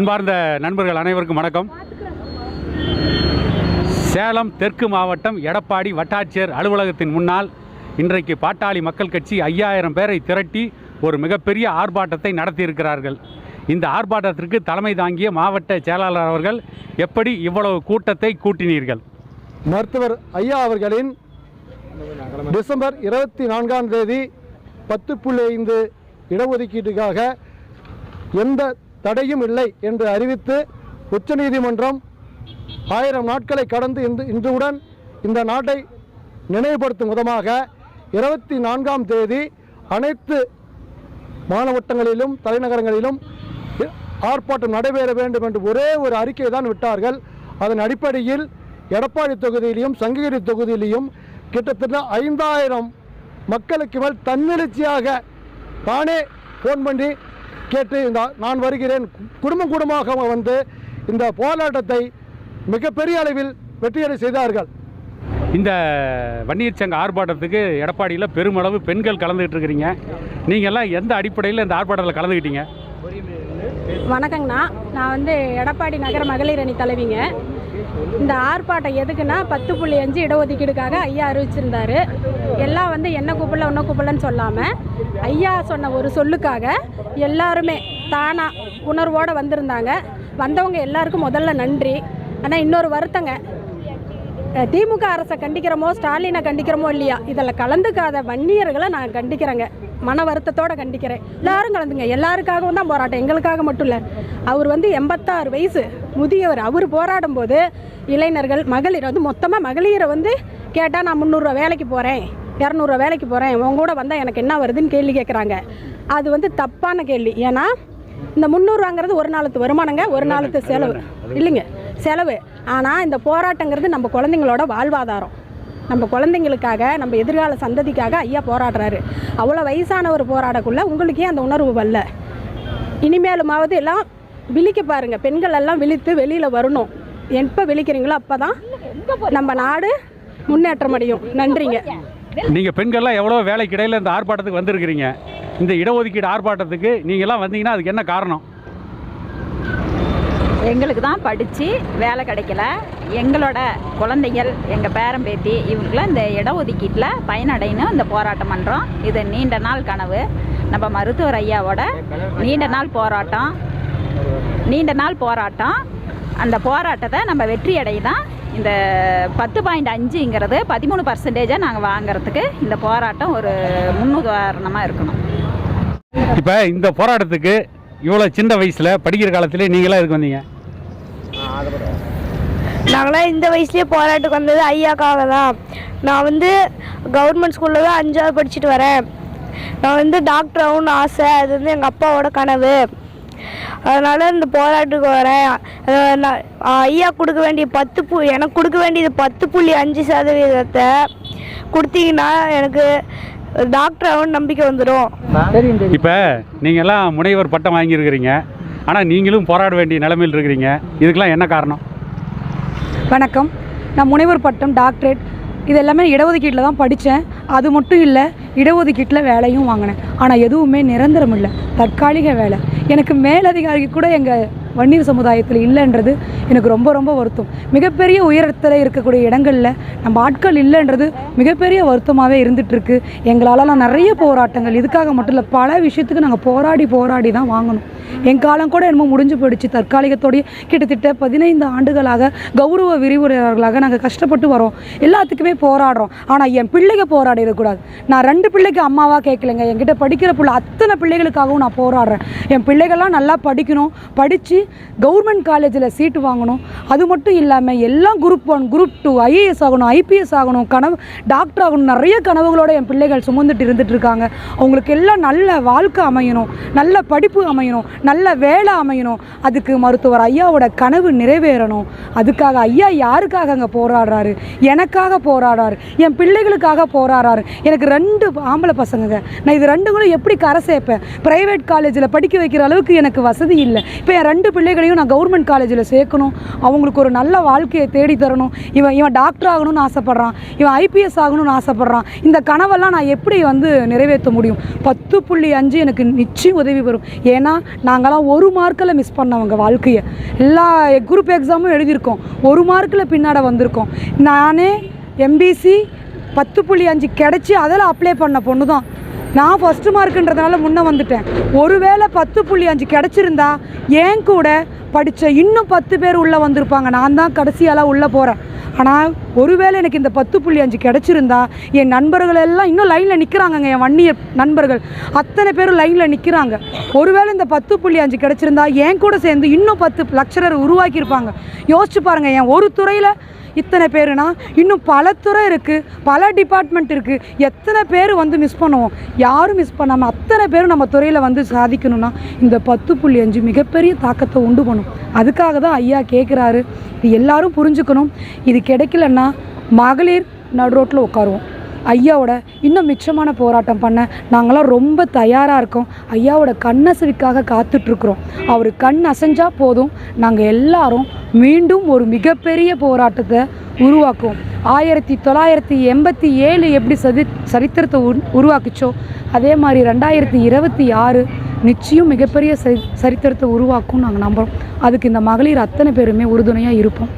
அன்பார்ந்த நண்பர்கள் அனைவருக்கும் வணக்கம். சேலம் தெற்கு மாவட்டம் எடப்பாடி வட்டாட்சியர் அலுவலகத்தின் முன்னால் இன்றைக்கு பாட்டாளி மக்கள் கட்சி 5000 பேரை திரட்டி ஒரு மிகப்பெரிய ஆர்ப்பாட்டத்தை நடத்தியிருக்கிறார்கள். இந்த ஆர்ப்பாட்டத்திற்கு தலைமை தாங்கிய மாவட்ட செயலாளர் அவர்கள் எப்படி இவ்வளவு கூட்டத்தை கூட்டினீர்கள்? மருத்துவர் ஐயா அவர்களின் டிசம்பர் 24ஆம் தேதி 10.5 இடஒதுக்கீட்டுக்காக எந்த தடையும் இல்லை என்று அறிவித்து உச்சநீதிமன்றம் 1000 நாட்களை கடந்து இன்றுடன் இந்த நாட்டை நினைவுபடுத்தும் விதமாக 24ஆம் தேதி அனைத்து மாவட்டங்களிலும் தலைநகரங்களிலும் ஆர்ப்பாட்டம் நடைபெற வேண்டும் என்று ஒரே ஒரு அறிக்கையை தான் விட்டார்கள். அதன் அடிப்படையில் எடப்பாடி தொகுதியிலையும் சங்ககிரி தொகுதியிலையும் கிட்டத்தட்ட 5000 மக்களுக்கு மேல் தன்னெழுச்சியாக தானே ஃபோன் பண்ணி கேட்டு நான் வருகிறேன் குடும்பமாக வந்து இந்த போராட்டத்தை மிகப்பெரிய அளவில் வெற்றியடை செய்தார்கள். இந்த வன்னியர் சங்க ஆர்ப்பாட்டத்துக்கு எடப்பாடியில் பெருமளவு பெண்கள் கலந்துக்கிட்டு இருக்கிறீங்க. நீங்கள்லாம் எந்த அடிப்படையில் இந்த ஆர்ப்பாட்டத்தில் கலந்துக்கிட்டீங்க? வணக்கங்கண்ணா, நான் எடப்பாடி நகர மகளிர் அணி தலைவிங்க. இந்த ஆர்ப்பாட்டம் எதுக்குன்னா 10.5 இடஒதுக்கீடுக்காக ஐயா அறிவிச்சிருந்தார். எல்லாம் என்ன கூப்பிடல ஒன்றும் கூப்பிடலன்னு சொல்லாமல் ஐயா சொன்ன ஒரு சொல்லுக்காக எல்லாருமே தானாக உணர்வோடு வந்திருந்தாங்க. வந்தவங்க எல்லாருக்கும் முதல்ல நன்றி. ஆனால் இன்னொரு வருத்தங்க, திமுக அரசை கண்டிக்கிறோமோ ஸ்டாலினை கண்டிக்கிறோமோ இல்லையா, இதில் கலந்துக்காத வன்னியர்களை நான் கண்டிக்கிறேங்க. மன வருத்தத்தோடு கண்டிக்கிறேன். எல்லாரும் கலந்துங்க. எல்லாருக்காகவும் தான் போராட்டம், எங்களுக்காக மட்டும் இல்லை. அவர் 86 வயசு முதியவர். அவர் போராடும் போது இளைஞர்கள் மகளிர் மொத்தமாக மகளிரை கேட்டால் நான் 300 ரூபா வேலைக்கு போகிறேன் 200 ரூபா வேலைக்கு போகிறேன் உங்க கூட வந்தால் எனக்கு என்ன வருதுன்னு கேள்வி கேட்குறாங்க. அது தப்பான கேள்வி. ஏன்னா இந்த 300 ரூபாங்கிறது ஒரு நாளுக்கு வருமானங்க, ஒரு நாளுக்கு செலவு இல்லைங்க, செலவு. ஆனால் இந்த போராட்டங்கிறது நம்ம குழந்தைங்களோட வாழ்வாதாரம். நம்ம குழந்தைங்களுக்காக, நம்ம எதிர்கால சந்ததிக்காக ஐயா போராடுறாரு. அவ்வளோ வயசானவர் போராடக்குள்ள உங்களுக்கே அந்த உணர்வு வரல. இனிமேலுமாவது எல்லாம் விழிக்க பாருங்கள். பெண்கள் எல்லாம் விழித்து வெளியில் வரணும். எப்போ விழிக்கிறீங்களோ அப்போ தான் நம்ம நாடு முன்னேற்றம் அடையும். நன்றிங்க. நீங்கள் பெண்கள்லாம் எவ்வளோ வேலைக்கு இடையில் இந்த ஆர்ப்பாட்டத்துக்கு வந்திருக்கிறீங்க. இந்த இடஒதுக்கீடு ஆர்ப்பாட்டத்துக்கு நீங்கள்லாம் வந்தீங்கன்னா அதுக்கு என்ன காரணம்? எங்களுக்கு தான் படித்து வேலை கிடைக்கல. எங்களோட குழந்தைகள், எங்கள் பேரன் பேத்தி இவங்களுக்குலாம் இந்த இடஒதுக்கீட்டில் பயனடையணும் இந்த போராட்டம் பண்ணுறோம். இது நீண்ட நாள் கனவு. நம்ம மருத்துவர் ஐயாவோட நீண்ட நாள் போராட்டம். அந்த போராட்டத்தை நம்ம வெற்றி அடைய தான் இந்த 10.5ங்கிறது 13% நாங்கள் வாங்கிறதுக்கு இந்த போராட்டம் ஒரு முன்னுதாரணமாக இருக்கணும். இப்போ இந்த போராட்டத்துக்கு இவ்வளோ சின்ன வயசில் படிக்கிற காலத்திலே நீங்களாம் இதுக்கு வந்தீங்க? நாங்களாம் இந்த வயசுலேயே போராட்டத்துக்கு வந்தது ஐயாக்காக தான். நான் கவர்மெண்ட் ஸ்கூலில் தான் 5ஆவது படிச்சுட்டு வரேன். நான் டாக்டர் ஆகணும்னு ஆசை. அது எங்கள் அப்பாவோட கனவு. அதனால் இந்த போராட்டத்துக்கு வரேன். ஐயா கொடுக்க வேண்டிய எனக்கு கொடுக்க வேண்டியது 10.5% கொடுத்தீங்கன்னா எனக்கு டாக்டர் ஆகணும்னு நம்பிக்கை வந்துடும். இப்போ நீங்கள்லாம் முனைவர் பட்டம் வாங்கியிருக்கிறீங்க. ஆனால் நீங்களும் போராட வேண்டிய நிலைமையில் இருக்கிறீங்க. இதுக்கெல்லாம் என்ன காரணம்? வணக்கம், நான் முனைவர் பட்டம், டாக்டரேட் இது எல்லாமே இடஒதுக்கீட்டில் தான் படித்தேன். அது மட்டும் இல்லை, இடஒதுக்கீட்டில் வேலையும் வாங்கினேன். ஆனால் எதுவுமே நிரந்தரம் இல்லை, தற்காலிக வேலை. எனக்கு மேலதிகாரி கூட எங்கள் வன்னியர் சமுதாயத்தில் இல்லைன்றது எனக்கு ரொம்ப ரொம்ப வருத்தம். மிகப்பெரிய உயரத்தில் இருக்கக்கூடிய இடங்களில் நம்ம ஆட்கள் இல்லைன்றது மிகப்பெரிய வருத்தமாகவே இருந்துகிட்ருக்கு. எங்களால் நிறைய போராட்டங்கள், இதுக்காக மட்டும் இல்லை, பல விஷயத்துக்கு நாங்கள் போராடி தான் வாங்கணும். என் காலம் கூட என்னமோ முடிஞ்சு போயிடுச்சு. தற்காலிகத்தோடைய கிட்டத்தட்ட 15 ஆண்டுகளாக கௌரவ விரிவுரையாளர்களாக நாங்கள் கஷ்டப்பட்டு வரோம். எல்லாத்துக்குமே போராடுறோம். ஆனால் என் பிள்ளைங்க போராடிடக்கூடாது. நான் 2 பிள்ளைக்கு அம்மாவாக கேட்கலைங்க. என்கிட்ட படிக்கிற பிள்ளை அத்தனை பிள்ளைகளுக்காகவும் நான் போராடுறேன். என் பிள்ளைகள்லாம் நல்லா படிக்கணும், படித்து கவர்மெண்ட் காலேஜில் சீட்டு வாங்கணும். அது மட்டும் இல்லாமல் எல்லாம் Group 1, Group 2, IAS ஆகணும், IPS ஆகணும், டாக்டர் ஆகணும், நிறைய கனவுகளோடு என் பிள்ளைகள் சுமந்துட்டு இருந்துட்டு இருக்காங்க. அவங்களுக்கு எல்லாம் நல்ல வாழ்க்கை அமையணும், நல்ல படிப்பு அமையணும், நல்ல வேலை அமையணும். அதுக்கு மருத்துவர் ஐயாவோட கனவு நிறைவேறணும். அதுக்காக ஐயா யாருக்காக அங்கே போராடுறாரு? எனக்காக போராடுறாரு, என் பிள்ளைகளுக்காக போராடுறாரு. எனக்கு 2 ஆம்பளை பசங்க. நான் இது 2ங்களும் எப்படி கரை சேர்ப்பேன்? ப்ரைவேட் காலேஜில் படிக்க வைக்கிற அளவுக்கு எனக்கு வசதி இல்லை. இப்போ என் 2 பிள்ளைகளையும் நான் கவர்மெண்ட் காலேஜில் சேர்க்கணும். அவங்களுக்கு ஒரு நல்ல வாழ்க்கையை தேடி தரணும். இவன் டாக்டர் ஆகணும்னு ஆசைப்பட்றான், இவன் IPS ஆகணும்னு ஆசைப்பட்றான். இந்த கனவெல்லாம் நான் எப்படி நிறைவேற்ற முடியும்? 10.5 எனக்கு நிச்சயம் உதவி வரும். ஏன்னா நாங்களாம் 1 மார்க்கில் மிஸ் பண்ணவங்க வாழ்க்கையை. எல்லா குரூப் எக்ஸாமும் எழுதியிருக்கோம், 1 மார்க்கில் பின்னாடி வந்திருக்கோம். நானே எம்பிசி 10.5 கிடச்சி அதில் அப்ளை பண்ண பொண்ணு தான். நான் ஃபஸ்ட்டு மார்க்குன்றதுனால முன்னே வந்துட்டேன். ஒருவேளை 10.5 கிடச்சிருந்தா என் கூட படித்த இன்னும் 10 பேர் உள்ளே வந்திருப்பாங்க. நான் தான் கடைசியாலாம் உள்ளே போகிறேன். ஆனால் ஒருவேளை எனக்கு இந்த 10.5 கிடச்சிருந்தா என் நண்பர்கள் எல்லாம் இன்னும் லைனில் நிற்கிறாங்கங்க. என் வன்னிய நண்பர்கள் அத்தனை பேரும் லைனில் நிற்கிறாங்க. ஒருவேளை இந்த 10.5 கிடச்சிருந்தா என் கூட சேர்ந்து இன்னும் 10 லெக்சரர் உருவாக்கியிருப்பாங்க. யோசிச்சு பாருங்கள், என் ஒரு துறையில் இத்தனை பேருனா இன்னும் பல துறை இருக்குது, பல டிபார்ட்மெண்ட் இருக்குது. எத்தனை பேர் வந்து மிஸ் பண்ணுவோம்? யாரும் மிஸ் பண்ணாமல் அத்தனை பேரும் நம்ம துறையில் வந்து சாதிக்கணும்னா இந்த 10.5 மிகப்பெரிய தாக்கத்தை உண்டு பண்ணும். அதுக்காக தான் ஐயா கேட்குறாரு. இது எல்லாரும் புரிஞ்சுக்கணும். இது கிடைக்கலன்னா மகளிர் நடு ரோட்டில் உட்காருவோம். ஐயாவோட இன்னும் மிச்சமான போராட்டம் பண்ண நாங்களாம் ரொம்ப தயாராக இருக்கோம். ஐயாவோட கண்ணசைவுக்காக காத்துட்ருக்குறோம். அவர் கண் அசைஞ்சால் போதும், நாங்கள் எல்லாரும் மீண்டும் ஒரு மிகப்பெரிய போராட்டத்தை உருவாக்குவோம். 1987 எப்படி சரித்திரத்தை உருவாக்குச்சோ அதே மாதிரி 2026 நிச்சயம் மிகப்பெரிய சரித்திரத்தை உருவாக்கும் நாங்கள் நம்புகிறோம். அதுக்கு இந்த மகளிர் அத்தனை பேருமே உறுதுணையாக இருப்போம்.